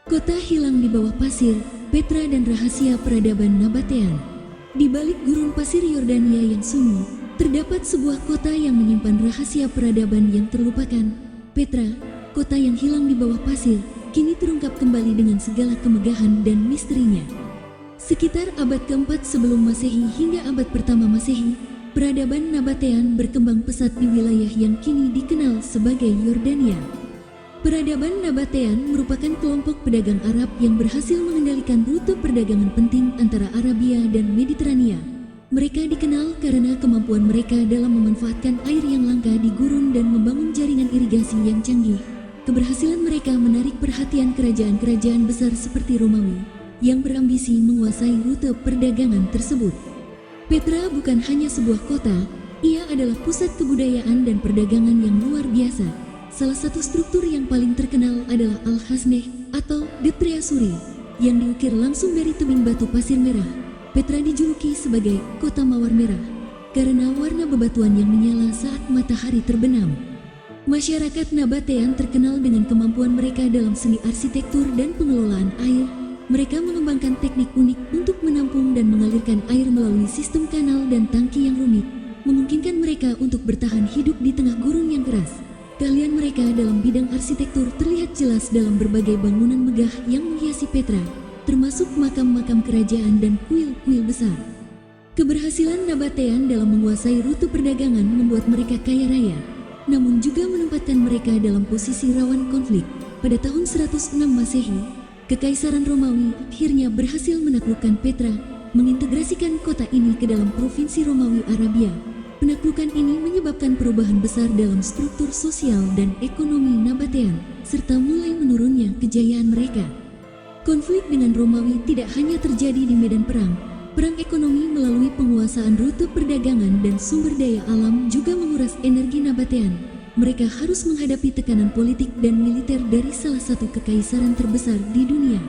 Kota hilang di bawah pasir, Petra dan rahasia peradaban Nabatean. Di balik gurun pasir Yordania yang sunyi, terdapat sebuah kota yang menyimpan rahasia peradaban yang terlupakan. Petra, kota yang hilang di bawah pasir, kini terungkap kembali dengan segala kemegahan dan misterinya. Sekitar abad ke-4 sebelum Masehi hingga abad pertama Masehi, peradaban Nabatean berkembang pesat di wilayah yang kini dikenal sebagai Yordania. Peradaban Nabatean merupakan kelompok pedagang Arab yang berhasil mengendalikan rute perdagangan penting antara Arabia dan Mediterania. Mereka dikenal karena kemampuan mereka dalam memanfaatkan air yang langka di gurun dan membangun jaringan irigasi yang canggih. Keberhasilan mereka menarik perhatian kerajaan-kerajaan besar seperti Romawi, yang berambisi menguasai rute perdagangan tersebut. Petra bukan hanya sebuah kota, ia adalah pusat kebudayaan dan perdagangan yang luar biasa. Salah satu struktur yang paling terkenal adalah Al-Hasneh atau The Treasury yang diukir langsung dari tebing batu pasir merah. Petra dijuluki sebagai kota mawar merah karena warna bebatuan yang menyala saat matahari terbenam. Masyarakat Nabatean terkenal dengan kemampuan mereka dalam seni arsitektur dan pengelolaan air. Mereka mengembangkan teknik unik untuk menampung dan mengalirkan air melalui sistem kanal dan tangki yang rumit, memungkinkan mereka untuk bertahan hidup di tengah gurun yang keras. Keahlian mereka dalam bidang arsitektur terlihat jelas dalam berbagai bangunan megah yang menghiasi Petra, termasuk makam-makam kerajaan dan kuil-kuil besar. Keberhasilan Nabatean dalam menguasai rute perdagangan membuat mereka kaya raya, namun juga menempatkan mereka dalam posisi rawan konflik. Pada tahun 106 Masehi, Kekaisaran Romawi akhirnya berhasil menaklukkan Petra, mengintegrasikan kota ini ke dalam provinsi Romawi Arabia. Penaklukan ini menyebabkan perubahan besar dalam struktur sosial dan ekonomi Nabatean, serta mulai menurunnya kejayaan mereka. Konflik dengan Romawi tidak hanya terjadi di medan perang. Perang ekonomi melalui penguasaan rute perdagangan dan sumber daya alam juga menguras energi Nabatean. Mereka harus menghadapi tekanan politik dan militer dari salah satu kekaisaran terbesar di dunia.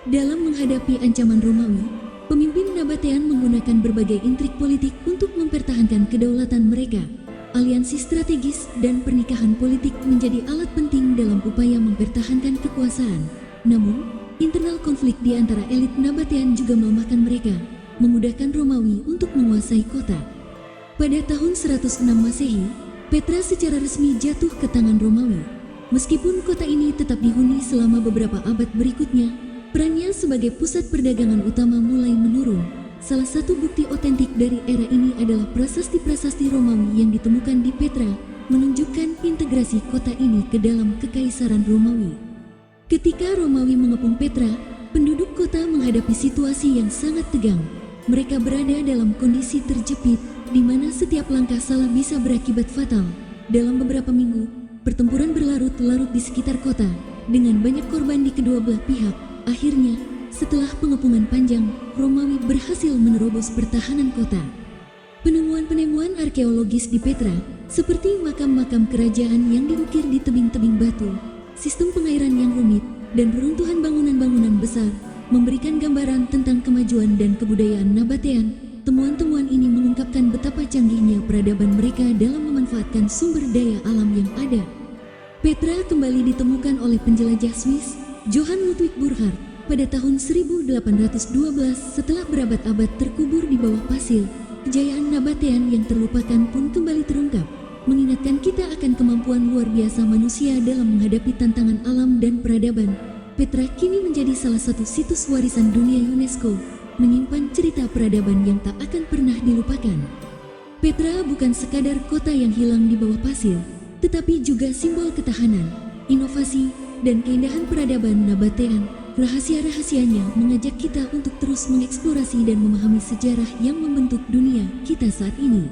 Dalam menghadapi ancaman Romawi, pemimpin Nabatean menggunakan berbagai intrik politik untuk mempertahankan kedaulatan mereka. Aliansi strategis dan pernikahan politik menjadi alat penting dalam upaya mempertahankan kekuasaan. Namun, internal konflik di antara elit Nabatean juga melemahkan mereka, memudahkan Romawi untuk menguasai kota. Pada tahun 106 Masehi, Petra secara resmi jatuh ke tangan Romawi. Meskipun kota ini tetap dihuni selama beberapa abad berikutnya, perannya sebagai pusat perdagangan utama mulai menurun. Salah satu bukti otentik dari era ini adalah prasasti-prasasti Romawi yang ditemukan di Petra, menunjukkan integrasi kota ini ke dalam Kekaisaran Romawi. Ketika Romawi mengepung Petra, penduduk kota menghadapi situasi yang sangat tegang. Mereka berada dalam kondisi terjepit, di mana setiap langkah salah bisa berakibat fatal. Dalam beberapa minggu, pertempuran berlarut-larut di sekitar kota, dengan banyak korban di kedua belah pihak. Akhirnya, setelah pengepungan panjang, Romawi berhasil menerobos pertahanan kota. Penemuan-penemuan arkeologis di Petra, seperti makam-makam kerajaan yang diukir di tebing-tebing batu, sistem pengairan yang rumit, dan reruntuhan bangunan-bangunan besar, memberikan gambaran tentang kemajuan dan kebudayaan Nabatean. Temuan-temuan ini mengungkapkan betapa canggihnya peradaban mereka dalam memanfaatkan sumber daya alam yang ada. Petra kembali ditemukan oleh penjelajah Swiss, Johann Ludwig Burckhardt, pada tahun 1812 setelah berabad-abad terkubur di bawah pasir. Kejayaan Nabatean yang terlupakan pun kembali terungkap, mengingatkan kita akan kemampuan luar biasa manusia dalam menghadapi tantangan alam dan peradaban. Petra kini menjadi salah satu situs warisan dunia UNESCO, menyimpan cerita peradaban yang tak akan pernah dilupakan. Petra bukan sekadar kota yang hilang di bawah pasir, tetapi juga simbol ketahanan, inovasi, dan keindahan peradaban Nabatean. Rahasia-rahasianya mengajak kita untuk terus mengeksplorasi dan memahami sejarah yang membentuk dunia kita saat ini.